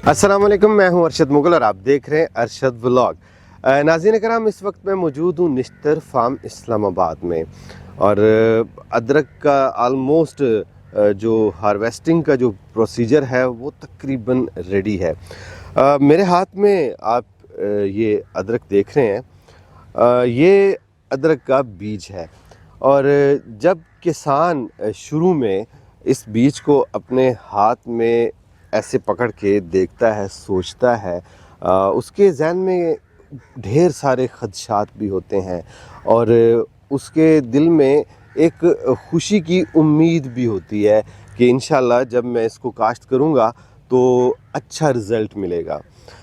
अस्सलाम वालेकुम, मैं हूं अरशद मुगल और आप देख रहे हैं अरशद व्लॉग। नाज़रीन कराम, इस वक्त मैं मौजूद हूं निश्तर फार्म इस्लामाबाद में और अदरक का आलमोस्ट जो हार्वेस्टिंग का जो प्रोसीजर है वो तकरीबन रेडी है। मेरे हाथ में आप ये अदरक देख रहे हैं, ये अदरक का बीज है और जब किसान शुरू में इस बीज को अपने हाथ में ऐसे पकड़ के देखता है, सोचता है, उसके ज़हन में ढेर सारे खदशात भी होते हैं और उसके दिल में एक खुशी की उम्मीद भी होती है कि इंशाल्लाह जब मैं इसको काश्त करूँगा तो अच्छा रिज़ल्ट मिलेगा।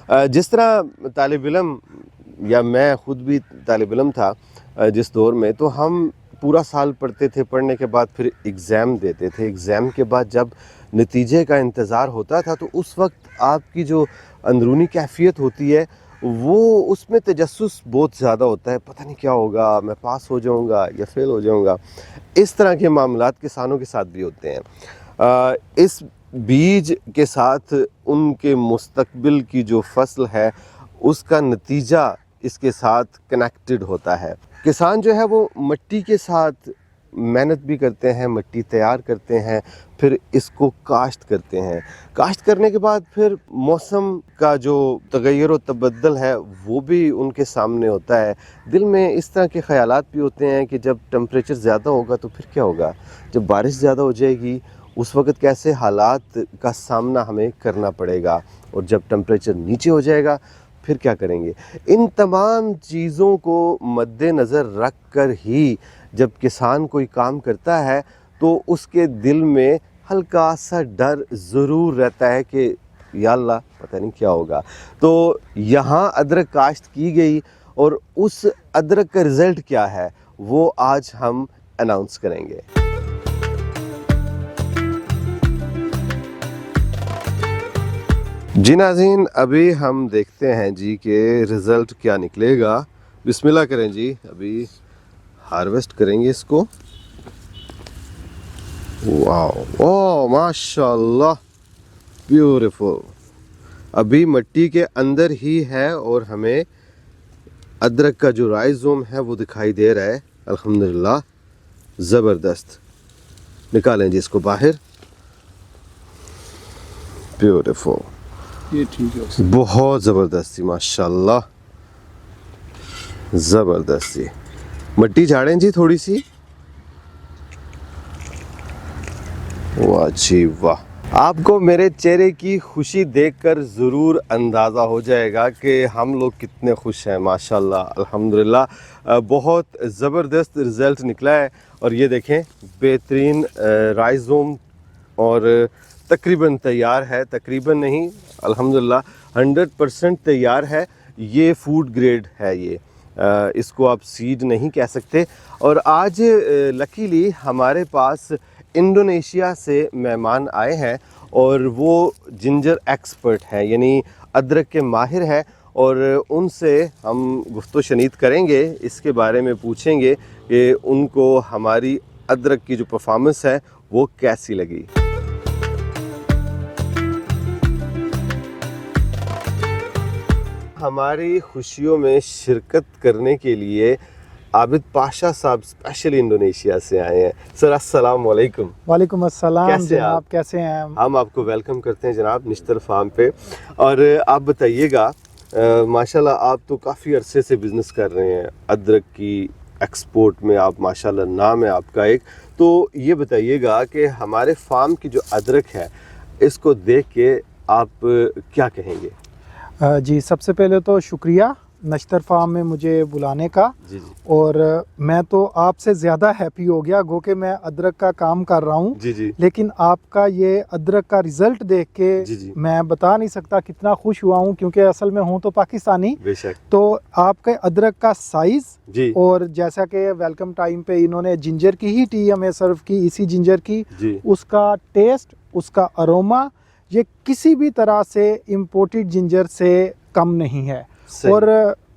जिस तरह तालिब इल्म या मैं ख़ुद भी तालिब इल्म था जिस दौर में, तो हम पूरा साल पढ़ते थे, पढ़ने के बाद फिर एग्ज़ाम देते थे। एग्ज़ाम के बाद जब नतीजे का इंतज़ार होता था तो उस वक्त आपकी जो अंदरूनी कैफ़ियत होती है वो उसमें तजस्सुस बहुत ज़्यादा होता है। पता नहीं क्या होगा, मैं पास हो जाऊंगा या फ़ेल हो जाऊंगा। इस तरह के मामलात किसानों के साथ भी होते हैं। इस बीज के साथ उनके मुस्तकबिल की जो फसल है उसका नतीजा इसके साथ कनेक्टेड होता है। किसान जो है वो मिट्टी के साथ मेहनत भी करते हैं, मिट्टी तैयार करते हैं, फिर इसको काश्त करते हैं। काश्त करने के बाद फिर मौसम का जो तगय्युर व तबद्दुल है वो भी उनके सामने होता है। दिल में इस तरह के ख़यालात भी होते हैं कि जब टेम्परेचर ज़्यादा होगा तो फिर क्या होगा, जब बारिश ज़्यादा हो जाएगी उस वक़्त कैसे हालात का सामना हमें करना पड़ेगा, और जब टेम्परेचर नीचे हो जाएगा फिर क्या करेंगे। इन तमाम चीज़ों को मद्देनज़र रख कर ही जब किसान कोई काम करता है तो उसके दिल में हल्का सा डर ज़रूर रहता है कि या अल्लाह पता नहीं क्या होगा। तो यहाँ अदरक काश्त की गई और उस अदरक का रिज़ल्ट क्या है वो आज हम अनाउंस करेंगे। जी नाज़रीन, अभी हम देखते हैं जी कि रिज़ल्ट क्या निकलेगा। बिस्मिल्लाह करें जी, अभी हार्वेस्ट करेंगे इसको। वाह, ओह माशाल्लाह, ब्यूटीफुल। अभी मिट्टी के अंदर ही है और हमें अदरक का जो राइज़ोम है वो दिखाई दे रहा है। अल्हम्दुलिल्लाह, ज़बरदस्त। निकालें जी इसको बाहर। ब्यूटीफुल, ये ठीक है, बहुत ज़बरदस्ती, माशाल्लाह, ज़बरदस्ती। मिट्टी झाड़ें जी थोड़ी सी। वाह जी वाह। आपको मेरे चेहरे की खुशी देखकर ज़रूर अंदाज़ा हो जाएगा कि हम लोग कितने खुश हैं। माशाल्लाह, अल्हम्दुलिल्लाह, बहुत ज़बरदस्त रिज़ल्ट निकला है। और ये देखें, बेहतरीन राइज़ोम और तकरीबन तैयार है। तकरीबन नहीं, अल्हम्दुलिल्लाह 100% तैयार है। ये फूड ग्रेड है, ये इसको आप सीड नहीं कह सकते। और आज लकीली हमारे पास इंडोनेशिया से मेहमान आए हैं और वो जिंजर एक्सपर्ट हैं, यानी अदरक के माहिर हैं, और उनसे हम गुफ्तो शनीद करेंगे, इसके बारे में पूछेंगे कि उनको हमारी अदरक की जो परफॉर्मेंस है वो कैसी लगी। हमारी खुशियों में शिरकत करने के लिए आबिद पाशा साहब स्पेशल इंडोनेशिया से आए हैं। सर अस्सलाम वालेकुम। वालेकुम अस्सलाम कैसे जनाब, कैसे हैं? हम आपको वेलकम करते हैं जनाब निश्तर फार्म पे। और आप बताइएगा, माशाल्लाह आप तो काफ़ी अरसे से बिज़नेस कर रहे हैं अदरक की एक्सपोर्ट में, आप माशाल्लाह नाम है आपका एक। तो ये बताइएगा कि हमारे फार्म की जो अदरक है इसको देख के आप क्या कहेंगे? जी, सबसे पहले तो शुक्रिया नश्तर फार्म में मुझे बुलाने का। जी जी। और मैं तो आपसे ज़्यादा हैप्पी हो गया, गो कि मैं अदरक का काम कर रहा हूँ। जी जी। लेकिन आपका ये अदरक का रिज़ल्ट देख के जी जी। मैं बता नहीं सकता कितना खुश हुआ हूँ, क्योंकि असल में हूँ तो पाकिस्तानी। बेशक। तो आपके अदरक का साइज़ जी। और जैसा कि वेलकम टाइम पे इन्होंने जिंजर की ही टी हमें सर्व की, इसी जिंजर की, जी। उसका टेस्ट, उसका अरोमा, ये किसी भी तरह से इम्पोर्टेड जिंजर से कम नहीं है। और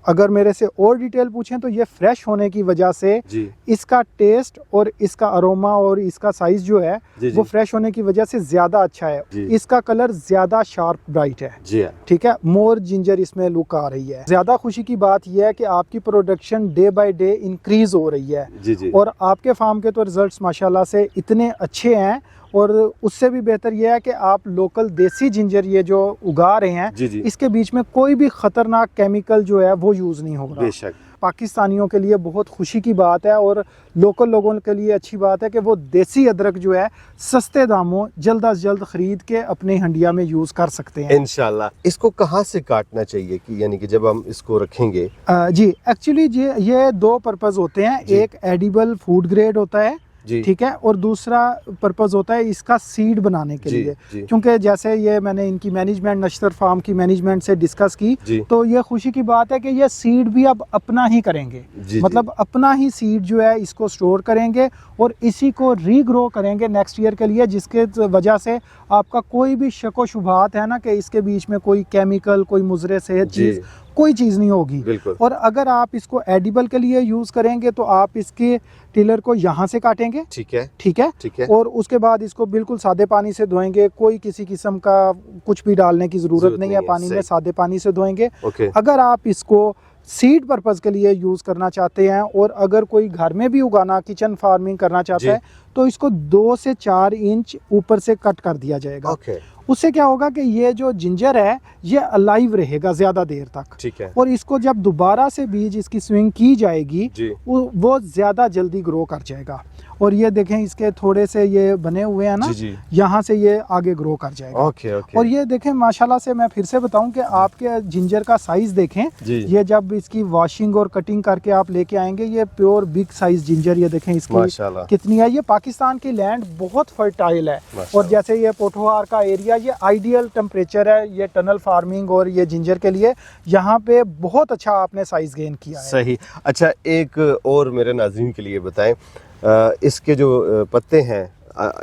अगर मेरे से और डिटेल पूछें तो ये फ्रेश होने की वजह से जी इसका टेस्ट और इसका अरोमा और इसका साइज जो है जी जी वो फ्रेश होने की वजह से ज्यादा अच्छा है। जी। इसका कलर ज्यादा शार्प ब्राइट है। जी हाँ, ठीक है, मोर जिंजर इसमें लुक आ रही है। ज्यादा खुशी की बात यह है कि आपकी production day by day increase हो रही है जी जी और आपके फार्म के तो रिजल्ट्स माशाल्लाह से इतने अच्छे हैं। और उससे भी बेहतर यह है कि आप लोकल देसी जिंजर ये जो उगा रहे हैं जी जी इसके बीच में कोई भी खतरनाक केमिकल जो है वो यूज नहीं हो रहा। बेशक। पाकिस्तानियों के लिए बहुत खुशी की बात है और लोकल लोगों के लिए अच्छी बात है कि वो देसी अदरक जो है सस्ते दामों जल्द अज जल्द खरीद के अपनी हंडिया में यूज कर सकते हैं। इंशाल्लाह। इसको कहाँ से काटना चाहिए कि यानी कि जब हम इसको रखेंगे? जी एक्चुअली ये दो पर्पस होते हैं। जी। एक एडिबल फूड ग्रेड होता है, जी ठीक है, और दूसरा पर्पस होता है इसका सीड बनाने के जी लिए। जी क्योंकि जैसे ये मैंने इनकी मैनेजमेंट नश्तर फार्म की मैनेजमेंट से डिस्कस की जी तो ये खुशी की बात है कि ये सीड भी अब अपना ही करेंगे। जी मतलब अपना ही सीड जो है इसको स्टोर करेंगे और इसी को रीग्रो करेंगे नेक्स्ट ईयर के लिए, जिसके वजह से आपका कोई भी शक शुबहात है ना कि इसके बीच में कोई केमिकल कोई मुजरे सेहत जी चीज़ कोई चीज़ नहीं होगी। बिल्कुल। और अगर आप इसको एडिबल के लिए यूज़ करेंगे तो आप इसके टिलर को यहाँ से काटेंगे, ठीक है ठीक है, ठीक है। और उसके बाद इसको बिल्कुल सादे पानी से धोएंगे। कोई किसी किस्म का कुछ भी डालने की ज़रूरत नहीं है पानी में, सही। सादे पानी से धोएंगे। ओके। अगर आप इसको सीड पर्पस के लिए यूज़ करना चाहते हैं और अगर कोई घर में भी उगाना किचन फार्मिंग करना जी। चाहता है तो इसको 2 से 4 इंच ऊपर से कट कर दिया जाएगा। ओके। उससे क्या होगा कि ये जो जिंजर है ये अलाइव रहेगा ज़्यादा देर तक, ठीक है और इसको जब दोबारा से बीज इसकी स्विंग की जाएगी जी वो ज़्यादा जल्दी ग्रो कर जाएगा। और ये देखें इसके थोड़े से ये बने हुए हैं ना, जी जी। यहाँ से ये आगे ग्रो कर जाएगा। Okay okay. और ये देखें माशाल्लाह से मैं फिर से बताऊं कि आपके जिंजर का साइज़ देखें। जी ये जब इसकी वॉशिंग और कटिंग करके आप लेके आएंगे ये प्योर बिग साइज जिंजर, ये देखें इसकी माशाल्लाह कितनी है। ये पाकिस्तान की लैंड बहुत फर्टाइल है और माशाल्लाह। जैसे ये पोठोहार का एरिया ये आइडियल टेम्परेचर है ये टनल फार्मिंग और ये जिंजर के लिए। यहाँ पे बहुत अच्छा आपने साइज गेन किया है। सही। अच्छा, एक और मेरे नाज़रीन के लिए बताएं, इसके जो पत्ते हैं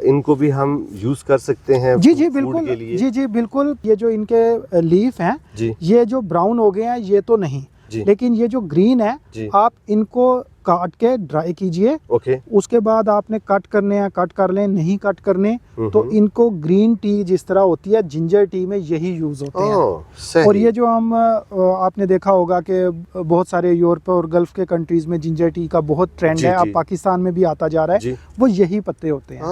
इनको भी हम यूज़ कर सकते हैं जी जी फूड बिल्कुल, के लिए? जी जी बिल्कुल। ये जो इनके लीफ हैं जी ये जो ब्राउन हो गए हैं ये तो नहीं, जी लेकिन ये जो ग्रीन है जी। आप इनको काट के ड्राई कीजिए। ओके। उसके बाद आपने कट करने हैं कट कर लें, नहीं कट करने तो हम्म। इनको ग्रीन टी जिस तरह होती है जिंजर टी में यही यूज होते हैं। ओह, सही। और ये जो हम आपने देखा होगा कि बहुत सारे यूरोप और गल्फ के कंट्रीज में जिंजर टी का बहुत ट्रेंड जी, है, अब जी। पाकिस्तान में भी आता जा रहा है, जी वो यही पत्ते होते हैं।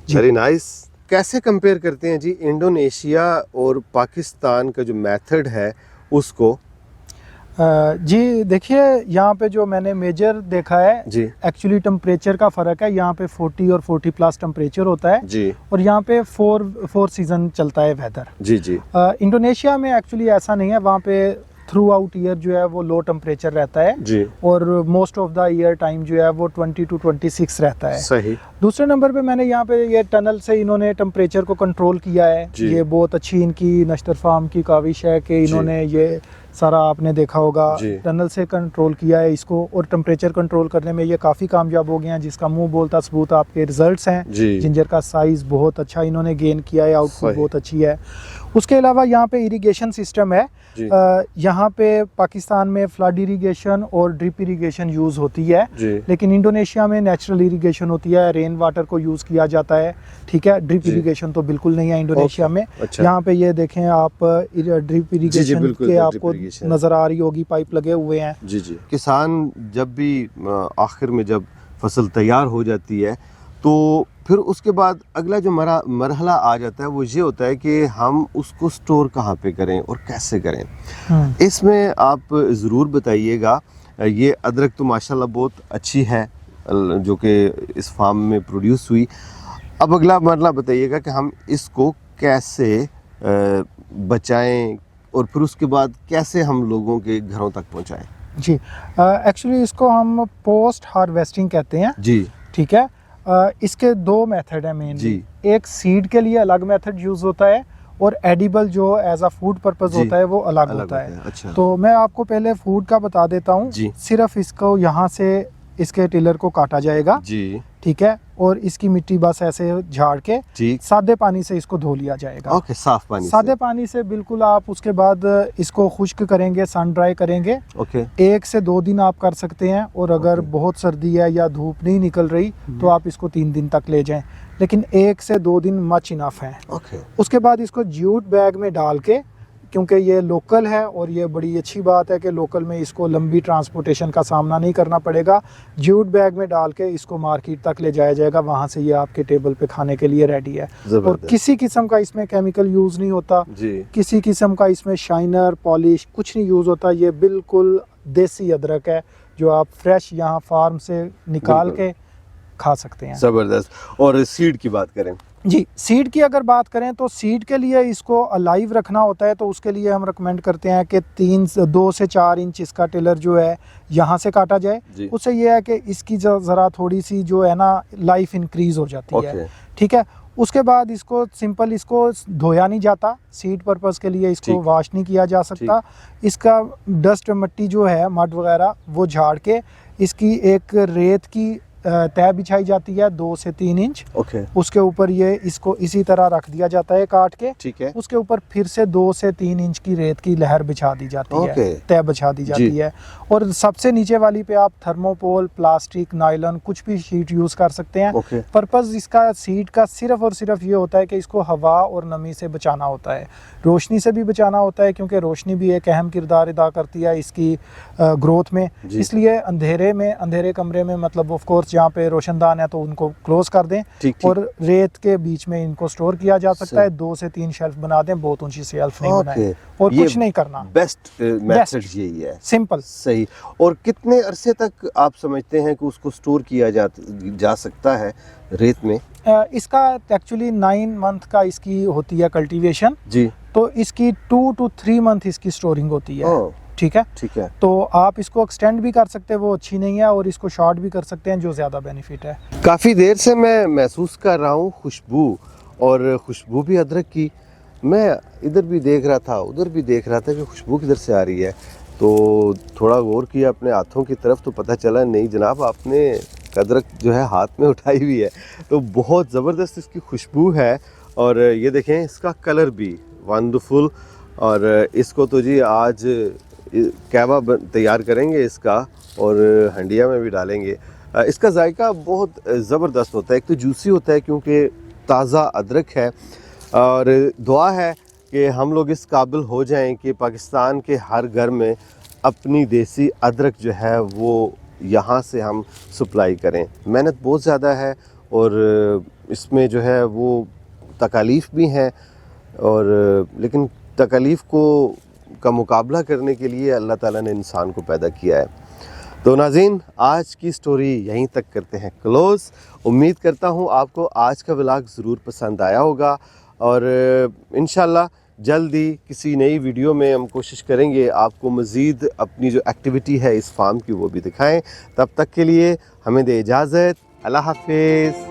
जी। Very nice. कैसे कंपेयर करते हैं जी इंडोनेशिया और पाकिस्तान का जो मेथड है उसको? जी देखिए यहाँ पे जो मैंने मेजर देखा है जी एक्चुअली टेम्परेचर का फ़र्क है। यहाँ पे 40 और 40 प्लस टेम्परेचर होता है जी और यहाँ पे फोर सीज़न चलता है वेदर। जी जी इंडोनेशिया में एक्चुअली ऐसा नहीं है, वहाँ पे थ्रू आउट ईयर जो है वो लो टेम्परेचर रहता है जी। और most of the year time जो है वो 20 to 26 रहता है। सही। दूसरे नंबर पे मैंने यहाँ पे ये टनल से इन्होंने टेम्परेचर को कंट्रोल किया है। जी। ये बहुत अच्छी इनकी नश्तर फार्म की काविश है कि इन्होंने ये सारा आपने देखा होगा जी। टनल से कंट्रोल किया है इसको और टेम्परेचर कंट्रोल करने में ये काफ़ी कामयाब हो गए हैं, जिसका मुंह बोलता सबूत आपके रिजल्ट्स हैं। जी जिंजर का साइज़ बहुत अच्छा इन्होंने गेन किया है, आउटपुट सही। बहुत अच्छी है। उसके अलावा यहाँ पे इरिगेशन सिस्टम है। जी यहाँ पे पाकिस्तान में फ्लड इरिगेशन और ड्रिप इरिगेशन यूज़ होती है, जी लेकिन इंडोनेशिया में नेचुरल इरिगेशन होती है, रेन वाटर को यूज़ किया जाता है। ठीक है, ड्रिप जी। इरिगेशन तो बिल्कुल नहीं है इंडोनेशिया में। अच्छा। यहाँ पे ये देखें आप ड्रिप इरिगेशन बिल्कुल, के ड्रिप आपको इरिगेशन। नज़र आ रही होगी, पाइप लगे हुए हैं। जी जी। किसान जब भी आखिर में जब फसल तैयार हो जाती है तो फिर उसके बाद अगला जो मरहला आ जाता है वो ये होता है कि हम उसको स्टोर कहाँ पे करें और कैसे करें। इसमें आप ज़रूर बताइएगा। ये अदरक तो माशाल्लाह बहुत अच्छी है जो कि इस फार्म में प्रोड्यूस हुई। अब अगला मरहला बताइएगा कि हम इसको कैसे बचाएं और फिर उसके बाद कैसे हम लोगों के घरों तक पहुंचाएं। जी एक्चुअली इसको हम पोस्ट हार्वेस्टिंग कहते हैं। जी ठीक है, इसके दो मेथड है मेनली। जी। एक सीड के लिए अलग मेथड यूज़ होता है और एडिबल जो एज अ फूड पर्पस जी। होता है वो अलग होता है। अच्छा। तो मैं आपको पहले फूड का बता देता हूँ। जी। सिर्फ इसको यहाँ से इसके टिलर को काटा जाएगा। जी ठीक है, और इसकी मिट्टी बस ऐसे झाड़ के ठीक। सादे पानी से इसको धो लिया जाएगा। ओके, साफ पानी सादे पानी से बिल्कुल। आप उसके बाद इसको खुश्क करेंगे, सन ड्राई करेंगे। ओके। 1 से 2 दिन आप कर सकते हैं, और अगर ओके। बहुत सर्दी है या धूप नहीं निकल रही तो आप इसको 3 दिन तक ले जाएं, लेकिन 1 से 2 दिन मच इनफ है। ओके। उसके बाद इसको ज्यूट बैग में डाल के, क्योंकि ये लोकल है और ये बड़ी अच्छी बात है कि लोकल में इसको लंबी ट्रांसपोर्टेशन का सामना नहीं करना पड़ेगा, ज्यूट बैग में डाल के इसको मार्केट तक ले जाया जाएगा, वहाँ से ये आपके टेबल पे खाने के लिए रेडी है। और किसी किस्म का इसमें केमिकल यूज़ नहीं होता जी। किसी किस्म का इसमें शाइनर पॉलिश कुछ नहीं यूज़ होता। ये बिल्कुल देसी अदरक है जो आप फ्रेश यहाँ फार्म से निकाल के खा सकते हैं। ज़बरदस्त। और सीड की बात करें जी, सीड की अगर बात करें तो सीड के लिए इसको अलाइव रखना होता है, तो उसके लिए हम रिकमेंड करते हैं कि 2 से 4 इंच इसका टिलर जो है यहाँ से काटा जाए। उससे ये है कि इसकी ज़रा थोड़ी सी जो है ना लाइफ इंक्रीज हो जाती है। ठीक है। उसके बाद इसको सिंपल इसको धोया नहीं जाता, सीड पर्पस के लिए इसको वॉश नहीं किया जा सकता। इसका डस्ट मट्टी जो है मड वगैरह वो झाड़ के इसकी एक रेत की तय बिछाई जाती है 2 से 3 इंच। ओके। उसके ऊपर ये इसको इसी तरह रख दिया जाता है काट के। ठीक है। उसके ऊपर फिर से 2 से 3 इंच की रेत की लहर बिछा दी जाती है, तय बिछा दी जाती है। और सबसे नीचे वाली पे आप थर्मोपोल, प्लास्टिक, नायलॉन कुछ भी शीट यूज कर सकते हैं। पर्पस इसका सीड का सिर्फ और सिर्फ ये होता है कि इसको हवा और नमी से बचाना होता है, रोशनी से भी बचाना होता है, क्योंकि रोशनी भी एक अहम किरदार अदा करती है इसकी ग्रोथ में। इसलिए अंधेरे कमरे में, मतलब ऑफ कोर्स जहाँ पे रोशनदान है तो उनको क्लोज कर दें। और रेत के बीच में इनको स्टोर किया जा सकता है। 2 से 3 शेल्फ बना दें, बहुत ऊंची शेल्फ नहीं बनाएं, और कुछ नहीं करना। बेस्ट मेथड यही है, सिंपल। सही। और कितने अरसे तक आप समझते हैं कि उसको स्टोर किया जा सकता है रेत में? इसका एक्चुअली 9 मंथ का इसकी होती है कल्टीवेशन जी, तो इसकी 2 to 3 मंथ इसकी स्टोरिंग होती है। ठीक है। ठीक है। तो आप इसको एक्सटेंड भी कर सकते हैं, वो अच्छी नहीं है, और इसको शॉर्ट भी कर सकते हैं, जो ज़्यादा बेनिफिट है। काफ़ी देर से मैं महसूस कर रहा हूँ खुशबू, और खुशबू भी अदरक की। मैं इधर भी देख रहा था, उधर भी देख रहा था कि खुशबू किधर से आ रही है। तो थोड़ा गौर किया अपने हाथों की तरफ, तो पता चला नहीं जनाब, आपने अदरक जो है हाथ में उठाई हुई है। तो बहुत ज़बरदस्त इसकी खुशबू है। और ये देखें, इसका कलर भी वंडरफुल। और इसको तो जी आज कहवा तैयार करेंगे इसका, और हंडिया में भी डालेंगे। इसका जायका बहुत ज़बरदस्त होता है। एक तो जूसी होता है क्योंकि ताज़ा अदरक है, और दुआ है कि हम लोग इस काबिल हो जाएं कि पाकिस्तान के हर घर में अपनी देसी अदरक जो है वो यहाँ से हम सप्लाई करें। मेहनत बहुत ज़्यादा है, और इसमें जो है वो तकालीफ भी हैं, और लेकिन तकालीफ का मुकाबला करने के लिए अल्लाह ताला ने इंसान को पैदा किया है। तो नाज़रीन, आज की स्टोरी यहीं तक करते हैं क्लोज़। उम्मीद करता हूँ आपको आज का व्लॉग ज़रूर पसंद आया होगा, और इंशाल्लाह जल्दी किसी नई वीडियो में हम कोशिश करेंगे आपको मज़ीद अपनी जो एक्टिविटी है इस फार्म की वो भी दिखाएं। तब तक के लिए हमें दे इजाज़त। अल्लाह हाफ़िज़।